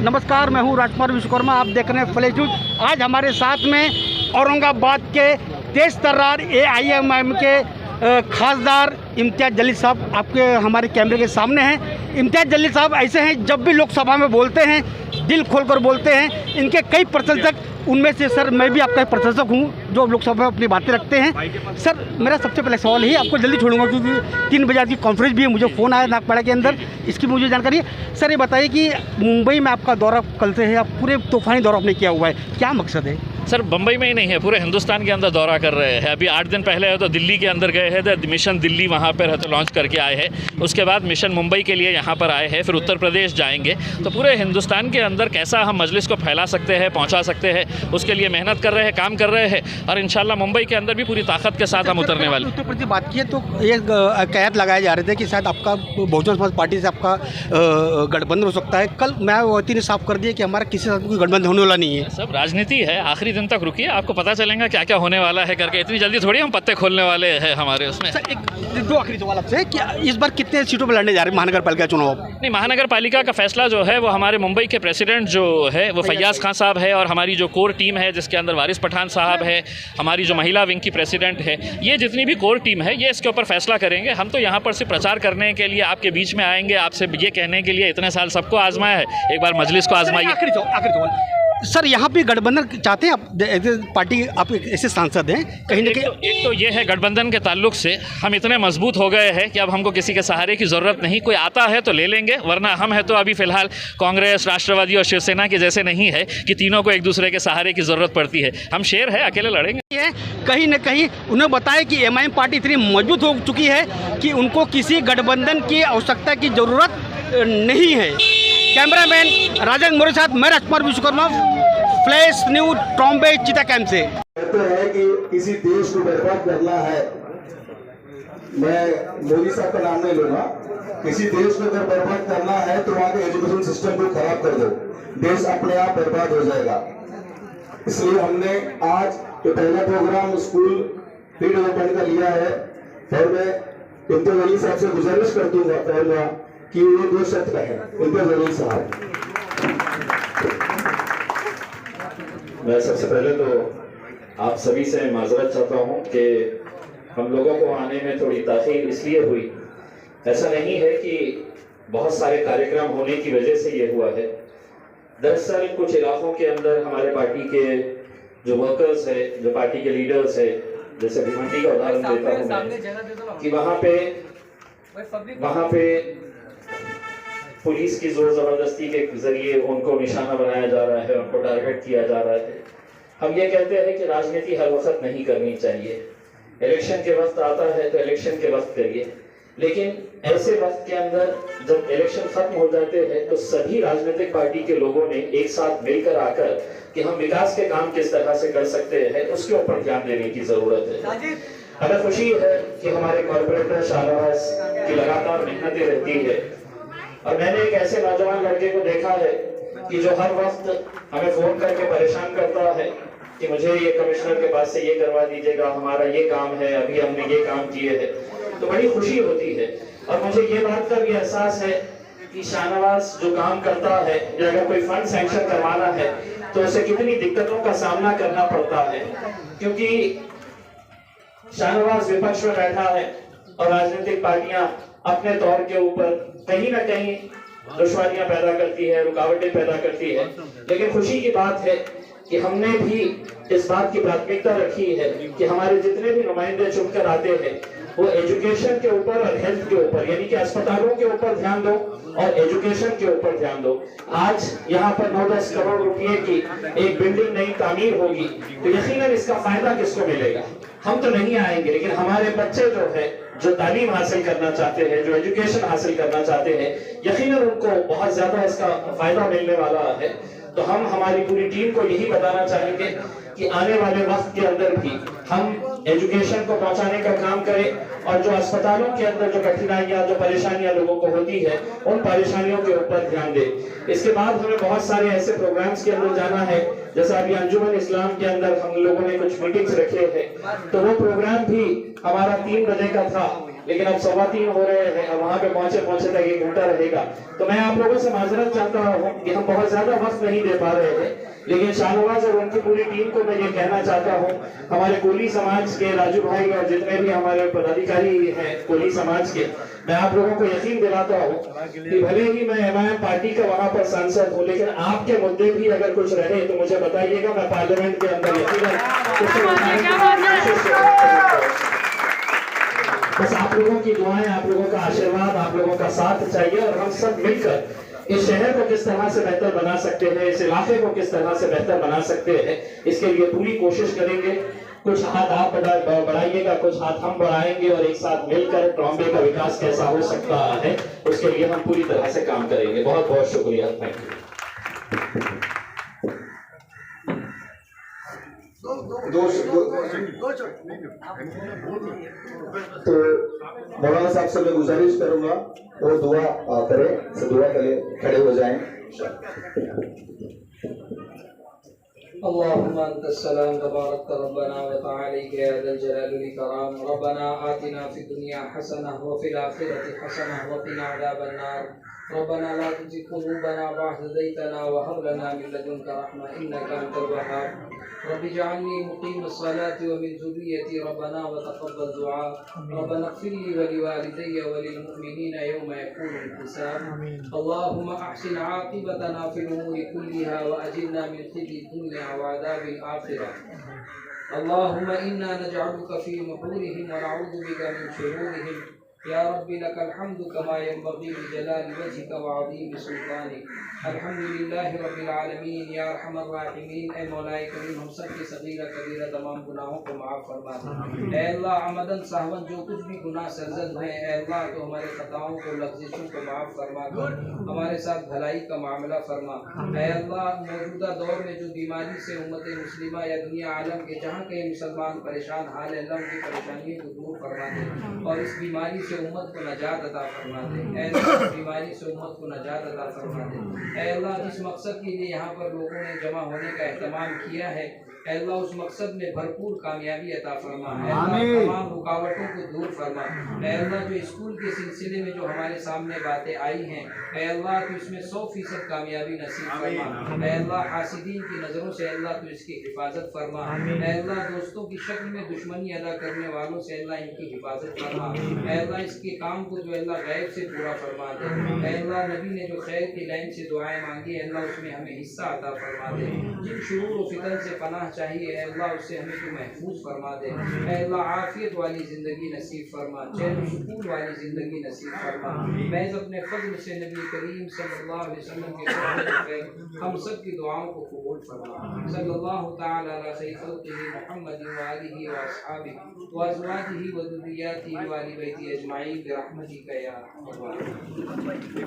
नमस्कार, मैं हूं राजकुमार विश्वकर्मा। आप देख रहे हैं फ्लैश न्यूज। आज हमारे साथ में औरंगाबाद के तेज तर्रार AIMIM के खासदार इम्तियाज़ जलील साहब आपके हमारे कैमरे के सामने हैं। इम्तियाज़ जलील साहब ऐसे हैं, जब भी लोकसभा में बोलते हैं दिल खोलकर बोलते हैं। इनके कई प्रशंसक, उनमें से सर मैं भी आपका प्रशंसक हूं जो लोकसभा में अपनी बातें रखते हैं। सर मेरा सबसे पहले सवाल ही, आपको जल्दी छोड़ूंगा क्योंकि 3 बजे की कॉन्फ्रेंस भी है, मुझे फ़ोन आया नागपाड़ा के अंदर, इसकी मुझे जानकारी है। सर ये बताइए कि मुंबई में आपका दौरा कल से है, आप पूरे तूफानी दौरा आपने किया हुआ है, क्या मकसद है? सर बम्बई में ही नहीं है, पूरे हिंदुस्तान के अंदर दौरा कर रहे हैं। अभी 8 दिन पहले है तो दिल्ली के अंदर गए हैं, तो मिशन दिल्ली वहाँ पर है तो लॉन्च करके आए हैं। उसके बाद मिशन मुंबई के लिए यहाँ पर आए हैं, फिर उत्तर प्रदेश जाएंगे। तो पूरे हिंदुस्तान के अंदर कैसा हम मजलिस को फैला सकते हैं, पहुँचा सकते हैं, उसके लिए मेहनत कर रहे हैं, काम कर रहे हैं। और इंशाल्लाह मुंबई के अंदर भी पूरी ताकत के साथ हम उतरने वाले। उत्तर प्रदेश बात की है तो ये कयात लगाए जा रहे थे कि शायद आपका बहुजन समाज पार्टी से आपका गठबंधन हो सकता है। कल मायावती ने साफ कर दिया कि हमारा किसी साथ कोई गठबंधन होने वाला नहीं है। सब राजनीति है, आखिरी दिन तक रुकिए, आपको पता चलेगा क्या क्या होने वाला है करके। इतनी जल्दी थोड़ी हम पत्ते खोलने वाले हैं हमारे उसमें। सर एक दो आखिरी सवाल आपसे, कि इस बार कितने सीटों पर लड़ने जा रहे हैं महानगर पालिका चुनाव? नहीं, महानगर पालिका का फैसला जो है वो हमारे मुंबई के प्रेसिडेंट जो है वो फैयाज़ खान साहब है, और हमारी जो कोर टीम है जिसके अंदर वारिस पठान साहब है, हमारी जो महिला विंग की प्रेसिडेंट है, ये जितनी भी कोर टीम है ये इसके ऊपर फैसला करेंगे। हम तो यहाँ पर सिर्फ प्रचार करने के लिए आपके बीच में आएंगे, आपसे ये कहने के लिए इतने साल सबको आजमाया है, एक बार मजलिस को आजमाइए। आखिरी सवाल सर, यहाँ पे गठबंधन चाहते हैं आप? पार्टी आप ऐसे सांसद हैं, कहीं ना कहीं एक तो ये है गठबंधन के ताल्लुक से हम इतने मजबूत हो गए हैं कि अब हमको किसी के सहारे की ज़रूरत नहीं। कोई आता है तो ले लेंगे, वरना हम है तो अभी फ़िलहाल कांग्रेस, राष्ट्रवादी और शिवसेना के जैसे नहीं है कि तीनों को एक दूसरे के सहारे की ज़रूरत पड़ती है। हम शेर है, अकेले लड़ेंगे। कहीं ना कहीं उन्हें बताया कि MIM पार्टी इतनी मजबूत हो चुकी है कि उनको किसी गठबंधन की आवश्यकता की ज़रूरत नहीं है। कैमरामैन राजेंद्र मोरे साथ मैं राजकुमार विश्वकर्मा, फ्लैश न्यूज, ट्रॉम्बे चिता कैंप से। कहते हैं कि किसी देश को बर्बाद करना है, मैं मोदी साहब का नाम नहीं लूंगा, किसी देश को अगर बर्बाद करना है तो वहां के एजुकेशन सिस्टम को खराब कर दो, देश अपने आप बर्बाद हो जाएगा। इसलिए हमने आज ये पहला प्रोग्राम स्कूल फ्री डेवलपमेंट का लिया है, और मैं इम्तियाज़ जलील साहब से गुजारिश करूंगा कि ये 2 शब्द कहें। इम्तियाज़ जलील साहब, मैं सबसे पहले तो आप सभी से माजरत चाहता हूं कि हम लोगों को आने में थोड़ी ताख़ीर इसलिए हुई। ऐसा नहीं है कि बहुत सारे कार्यक्रम होने की वजह से ये हुआ है। दरअसल कुछ इलाकों के अंदर हमारे पार्टी के जो वर्कर्स है, जो पार्टी के लीडर्स है, जैसे भिवंडी का उदाहरण देता हूँ मैं, कि वहाँ पे पुलिस की जोर जबरदस्ती के जरिए उनको निशाना बनाया जा रहा है, उनको टारगेट किया जा रहा है। हम ये कहते हैं कि राजनीति हर वक्त नहीं करनी चाहिए। इलेक्शन के वक्त आता है तो इलेक्शन के वक्त करिए, लेकिन ऐसे वक्त के अंदर जब इलेक्शन खत्म हो जाते हैं तो सभी राजनीतिक पार्टी के लोगों ने एक साथ मिलकर आकर कि हम विकास के काम किस तरह से कर सकते हैं उसके ऊपर ध्यान देने की जरूरत है। हमें खुशी है कि हमारे कॉर्पोरेटर शाहनवाज की लगातार मेहनतें रहती है, और मैंने एक ऐसे नौजवान लड़के को देखा है कि जो हर वक्त हमें फोन करके परेशान करता है कि मुझे ये कमिश्नर के पास से ये करवा दीजिएगा, हमारा ये काम है, अभी हमने ये काम किए हैं। तो बड़ी खुशी होती है, और मुझे ये बात का भी एहसास है कि शाहनवाज जो काम करता है, या अगर कोई फंड सैंक्शन करवाना है तो उसे कितनी दिक्कतों का सामना करना पड़ता है, क्योंकि शाहनवाज विपक्ष में बैठा है और राजनीतिक पार्टियां अपने तौर के ऊपर कहीं ना कहीं दुश्वारियां पैदा करती है, रुकावटें पैदा करती है। लेकिन खुशी की बात है कि हमने भी इस बात की प्राथमिकता रखी है कि हमारे जितने भी नुमाइंदे चुनकर आते हैं वो एजुकेशन के ऊपर और हेल्थ के ऊपर, यानी कि अस्पतालों के ऊपर ध्यान दो और एजुकेशन के ऊपर ध्यान दो। आज यहाँ पर 9-10 करोड़ रुपए की एक बिल्डिंग नई तामीर होगी तो यकीनन इसका फायदा किसको मिलेगा? हम तो नहीं आएंगे, लेकिन हमारे बच्चे जो तालीम हासिल करना चाहते हैं, जो एजुकेशन हासिल करना चाहते हैं, यकीनन उनको बहुत ज्यादा इसका फायदा मिलने वाला है। तो हम हमारी पूरी टीम को यही बताना चाहेंगे कि आने वाले वक्त के अंदर भी हम एजुकेशन को पहुंचाने का काम करें, और जो अस्पतालों के अंदर जो कठिनाइयां, जो परेशानियां लोगों को होती है, उन परेशानियों के ऊपर ध्यान दें। इसके बाद हमें बहुत सारे ऐसे प्रोग्राम्स के अंदर जाना है, जैसा अभी अंजुमन इस्लाम के अंदर हम लोगों ने कुछ मीटिंग्स रखे हैं, तो वो प्रोग्राम भी हमारा 3 बजे का था, लेकिन अब 3:15 हो रहे हैं, अब वहां पे पहुंचे तक 1 घंटा रहेगा। तो मैं आप लोगों से माजरत चाहता हूँ कि हम बहुत ज्यादा वक्त नहीं दे पा रहे थे, लेकिन शाहनवाज और उनकी पूरी टीम को मैं ये कहना चाहता हूँ, हमारे कोली समाज के राजू भाई और जितने भी हमारे पदाधिकारी हैं कोली समाज के, मैं आप लोगों को यकीन दिलाता हूँ कि भले ही मैं एमआईएम पार्टी का वहां पर सांसद हूँ, लेकिन आपके मुद्दे भी अगर कुछ रहे तो मुझे बताइएगा, मैं पार्लियामेंट के अंदर यकीनन उसे उठाने की कोशिश करूंगा। बस आप लोगों की दुआएं, आप लोगों का आशीर्वाद, आप लोगों का साथ चाहिए, और हम सब मिलकर इस शहर को किस तरह से बेहतर बना सकते हैं, इस इलाके को किस तरह से बेहतर बना सकते हैं, इसके लिए पूरी कोशिश करेंगे। कुछ हाथ आप बढ़ाइएगा, कुछ हाथ हम बढ़ाएंगे, और एक साथ मिलकर ट्रॉम्बे का विकास कैसा हो सकता है उसके लिए हम पूरी तरह से काम करेंगे। बहुत बहुत शुक्रिया, थैंक यू। तो मौलाना साहब से मैं गुजारिश करूंगा वो दुआ करें, से दुआ के लिए खड़े हो जाएं। अल्लाहुम्मा अंतस्सलाम तबारक रब्बना व तआलैक या ज़ल जलाली वल इकराम। रब्बना आतिना फिद दुनिया हसनह व फिल आखिरति हसनह व क़िना अज़ाबन नार। रब्बना ला तुज़िग़ क़ुलूबना बअद इज़ हदैतना व हब लना मिन लदुनका रहमा इन्नका अंतल वहाब। रब्बि जअलनी मुक़ीमस सलाति व मिन ज़ुर्रिय्यति रब्बना व तक़ब्बल दुआ। रब्बना इग़फ़िर ली व लिवालिदैया व लिलमुमिनीना यौमा यक़ूमुल हिसाब। अल्लाहुम्मा अहसिन आक़िबतना फ़िल उमूरि कुल्लिहा व अजिरना मिन ख़िज़्यि दुन्या व अज़ाबिल आख़िरह। अल्लाहुम्मा इन्ना नजअलुका फ़ी नुहूरिहिम व नऊज़ु बिका मिन शुरूरिहिम। या रब्बी लकल हम्दु कमा यंबग़ी लिजलालि वजहिका व अज़ीमि सुल्तानिक। अल्हम्दुलिल्लाहि रब्बिल आलमीन। या अरहमर राहिमीन, ए मौलाए करीम, हम सब की सगीरा कबीरा तमाम गुनाहों को माफ़ फरमा दे। ए अल्लाह, अमदन सहवन जो कुछ भी गुनाह सरजद हैं, ए अल्लाह तो हमारे खताओं को, लग़्ज़िशों को माफ़ फरमा दो, हमारे साथ भलाई का मामला फरमा। ए अल्लाह, मौजूदा दौर में जो बीमारी से उम्मत मुस्लिमा या दुनिया आलम के जहाँ कहीं मुसलमान परेशान हाल है, अल्लाह उनकी परेशानियों को दूर फरमा दे, और इस बीमारी से उम्मत को नजात अता फरमा दे। ऐ अल्लाह, बीमारी से उम्मत को नजात अता फरमा दे। ऐ अल्लाह, जिस मकसद के लिए यहाँ पर लोगों ने जमा होने का एहतमाम किया है, ऐ अल्लाह उस मकसद में भरपूर कामयाबी अता फरमा। ऐ अल्लाह, तमाम रुकावटों को दूर फरमा। ऐ अल्लाह, जो स्कूल के सिलसिले में जो हमारे सामने बातें आई हैं, ऐ अल्लाह तो इसमें 100% कामयाबी नसीब फरमा। ऐ अल्लाह, हासिदीन की नज़रों से अल्लाह तो इसकी हिफाजत फरमा। ऐ अल्लाह, दोस्तों की शक्ल में दुश्मनी अदा करने वालों से अल्लाह इनकी हिफाजत फरमा। ऐ अल्लाह, इसके काम को जो अल्लाह गैब से पूरा फरमा दे। ऐ अल्लाह, नबी ने जो खैर की लाइन से दुआएं मांगी, अल्लाह उसमें हमें हिस्सा अता फरमा दे। जिन शुरूर व फितन से पनाह चाहिए, ऐ अल्लाह उससे हमें तो महफूज फरमा दे। ऐ अल्लाह, आफियत वाली ज़िंदगी नसीब फरमा, चैन सुकून वाली ज़िंदगी नसीब फरमा। मैं अपने फज़ल से नबी करीम सल्लल्लाहु अलैहि वसल्लम के रहमत पे हम सब की दुआओं को कबूल फरमा। सल्लल्लाहु तआला अला खैर खल्क़िही मुहम्मद व आलिही व अस्हाबिही व अज़वाजिही व ज़ुर्रिय्यतिही व अहली बैतिही अजमाईन बिरहमतिका या अरहमर राहिमीन।